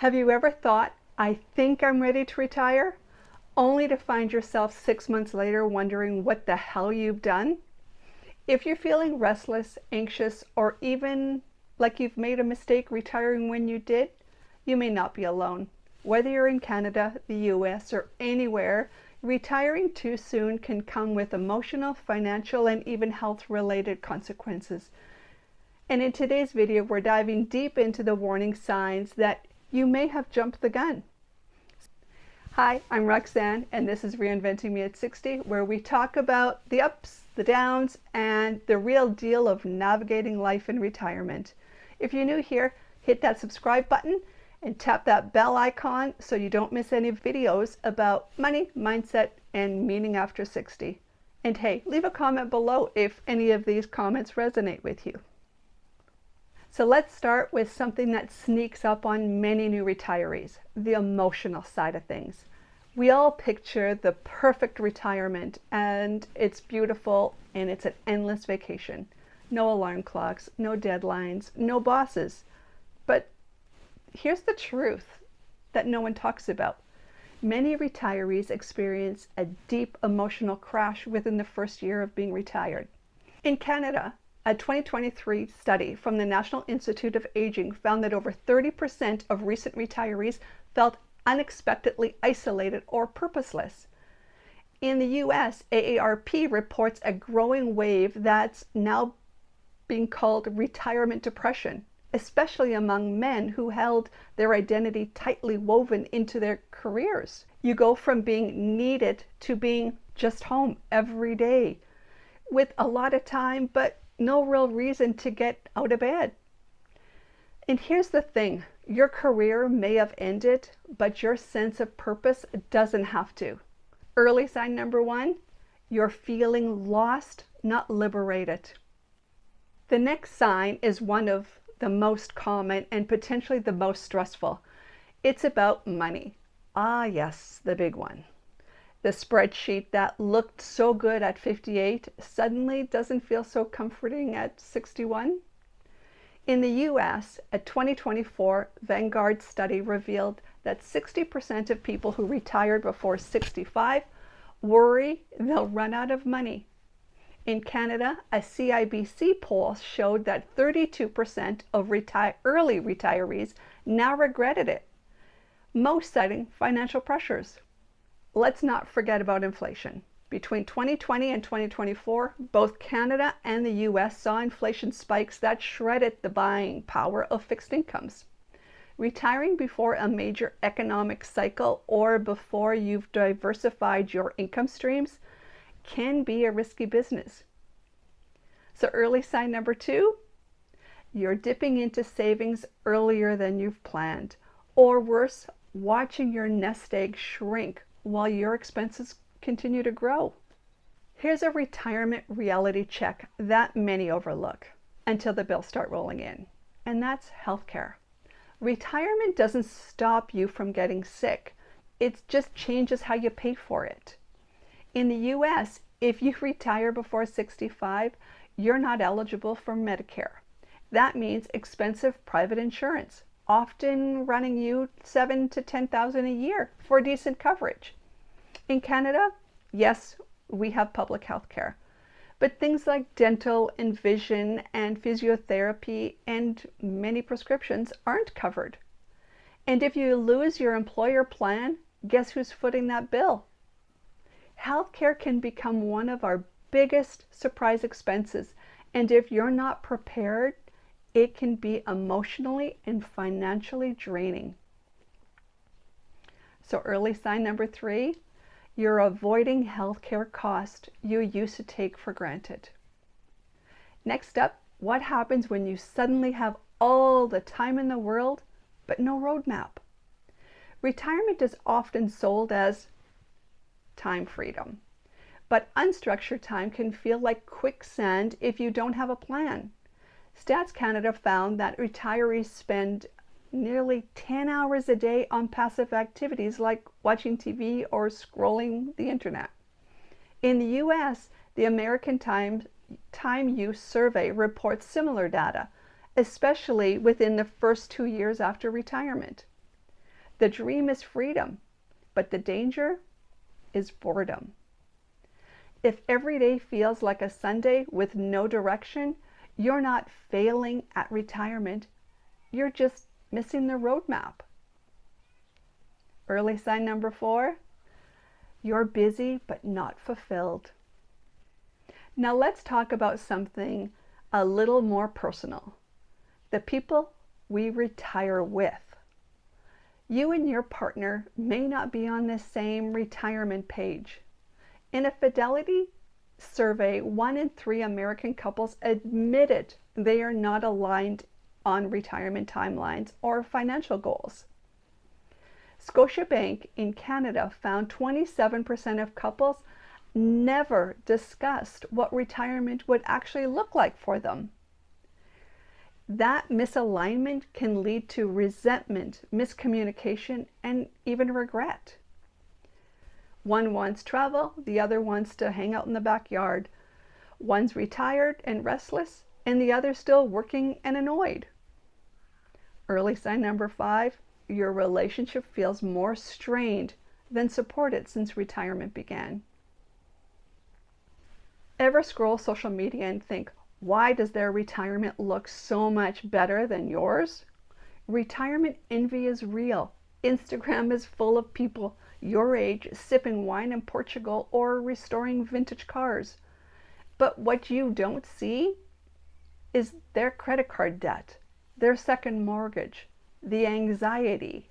Have you ever thought, I think I'm ready to retire, only to find yourself 6 months later wondering what the hell you've done? If you're feeling restless, anxious, or even like you've made a mistake retiring when you did, you may not be alone. Whether you're in Canada, the US, or anywhere, retiring too soon can come with emotional, financial, and even health-related consequences. And in today's video, we're diving deep into the warning signs that you may have jumped the gun. Hi, I'm Roxanne, and this is Reinventing Me at 60, where we talk about the ups, the downs, and the real deal of navigating life in retirement. If you're new here, hit that subscribe button and tap that bell icon so you don't miss any videos about money, mindset, and meaning after 60. And hey, leave a comment below if any of these comments resonate with you. So let's start with something that sneaks up on many new retirees, the emotional side of things. We all picture the perfect retirement, and it's beautiful, and it's an endless vacation. No alarm clocks, no deadlines, no bosses. But here's the truth that no one talks about. Many retirees experience a deep emotional crash within the first year of being retired. In Canada, a 2023 study from the National Institute of Aging found that over 30% of recent retirees felt unexpectedly isolated or purposeless. In the US, AARP reports a growing wave that's now being called retirement depression, especially among men who held their identity tightly woven into their careers. You go from being needed to being just home every day with a lot of time, but no real reason to get out of bed. And here's the thing, your career may have ended, but your sense of purpose doesn't have to. Early sign number one, you're feeling lost, not liberated. The next sign is one of the most common and potentially the most stressful. It's about money. Ah, yes, the big one. The spreadsheet that looked so good at 58 suddenly doesn't feel so comforting at 61. In the US, a 2024 Vanguard study revealed that 60% of people who retired before 65 worry they'll run out of money. In Canada, a CIBC poll showed that 32% of early retirees now regretted it, most citing financial pressures. Let's not forget about inflation. Between 2020 and 2024, both Canada and the US saw inflation spikes that shredded the buying power of fixed incomes. Retiring before a major economic cycle or before you've diversified your income streams can be a risky business. So early sign number two, you're dipping into savings earlier than you've planned, or worse, watching your nest egg shrink while your expenses continue to grow. Here's a retirement reality check that many overlook until the bills start rolling in, and that's healthcare. Retirement doesn't stop you from getting sick. It just changes how you pay for it. In the US, if you retire before 65, you're not eligible for Medicare. That means expensive private insurance, often running you $7,000 to $10,000 a year for decent coverage. In Canada, yes, we have public health care, but things like dental and vision and physiotherapy and many prescriptions aren't covered. And if you lose your employer plan, guess who's footing that bill? Healthcare can become one of our biggest surprise expenses, and if you're not prepared, it can be emotionally and financially draining. So early sign number three, you're avoiding healthcare costs you used to take for granted. Next up, what happens when you suddenly have all the time in the world, but no roadmap? Retirement is often sold as time freedom, but unstructured time can feel like quicksand if you don't have a plan. Stats Canada found that retirees spend nearly 10 hours a day on passive activities like watching TV or scrolling the internet. In the US, the American Time Use Survey reports similar data, especially within the first 2 years after retirement. The dream is freedom, but the danger is boredom. If every day feels like a Sunday with no direction, you're not failing at retirement. You're just missing the roadmap. Early sign number 4, you're busy but not fulfilled. Now let's talk about something a little more personal. The people we retire with. You and your partner may not be on the same retirement page. In a Fidelity survey, 1 in 3 American couples admitted they are not aligned on retirement timelines or financial goals. Scotiabank in Canada found 27% of couples never discussed what retirement would actually look like for them. That misalignment can lead to resentment, miscommunication, and even regret. One wants travel, the other wants to hang out in the backyard. One's retired and restless, and the other still working and annoyed. Early sign number 5, your relationship feels more strained than supported since retirement began. Ever scroll social media and think, why does their retirement look so much better than yours? Retirement envy is real. Instagram is full of people your age sipping wine in Portugal or restoring vintage cars. But what you don't see is their credit card debt, their second mortgage, the anxiety.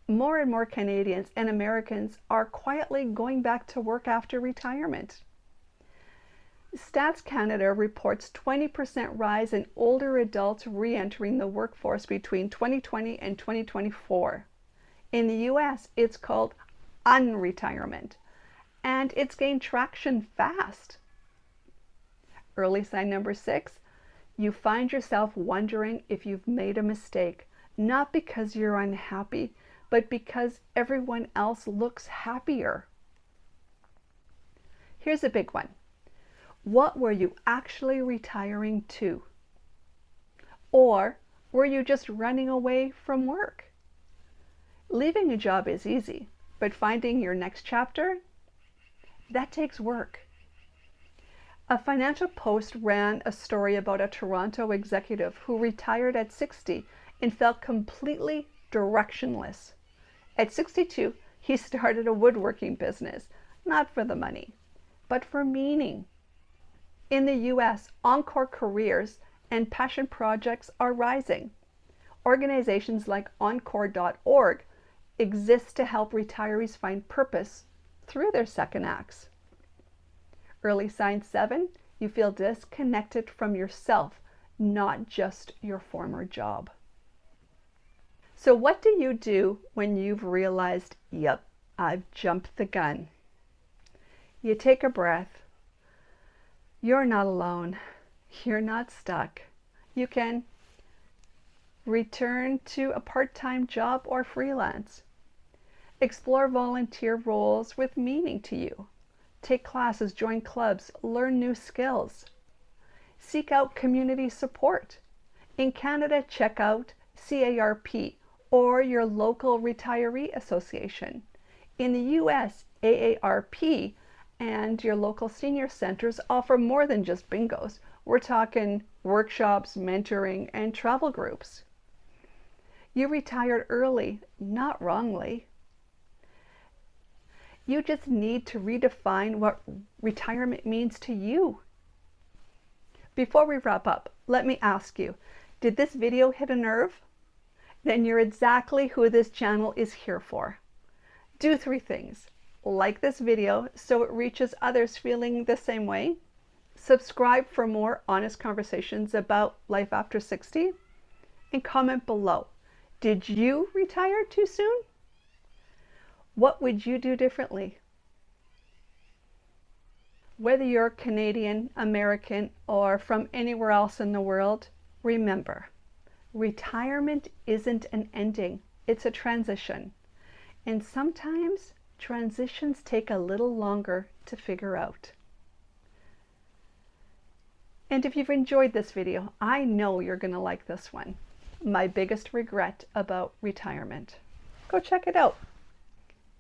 More and more Canadians and Americans are quietly going back to work after retirement. Stats Canada reports 20% rise in older adults re-entering the workforce between 2020 and 2024. In the US, it's called Unretirement, and it's gained traction fast. Early sign number 6, you find yourself wondering if you've made a mistake, not because you're unhappy, but because everyone else looks happier. Here's a big one. What were you actually retiring to? Or were you just running away from work? Leaving a job is easy, but finding your next chapter, that takes work. A Financial Post ran a story about a Toronto executive who retired at 60 and felt completely directionless. At 62, he started a woodworking business, not for the money, but for meaning. In the US, Encore Careers and passion projects are rising. Organizations like encore.org exist to help retirees find purpose through their second acts. Early sign 7, you feel disconnected from yourself, not just your former job. So what do you do when you've realized, yep, I've jumped the gun? You take a breath. You're not alone. You're not stuck. You can return to a part-time job or freelance. Explore volunteer roles with meaning to you. Take classes, join clubs, learn new skills. Seek out community support. In Canada, check out CARP or your local retiree association. In the US, AARP and your local senior centers offer more than just bingos. We're talking workshops, mentoring, and travel groups. You retired early, not wrongly. You just need to redefine what retirement means to you. Before we wrap up, let me ask you, did this video hit a nerve? Then you're exactly who this channel is here for. Do 3 things. Like this video so it reaches others feeling the same way. Subscribe for more honest conversations about life after 60. And comment below. Did you retire too soon? What would you do differently? Whether you're Canadian, American, or from anywhere else in the world, remember, retirement isn't an ending, it's a transition. And sometimes transitions take a little longer to figure out. And if you've enjoyed this video, I know you're going to like this one. My biggest regret about retirement. Go check it out.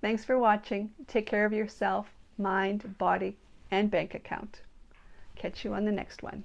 Thanks for watching. Take care of yourself, mind, body, and bank account. Catch you on the next one.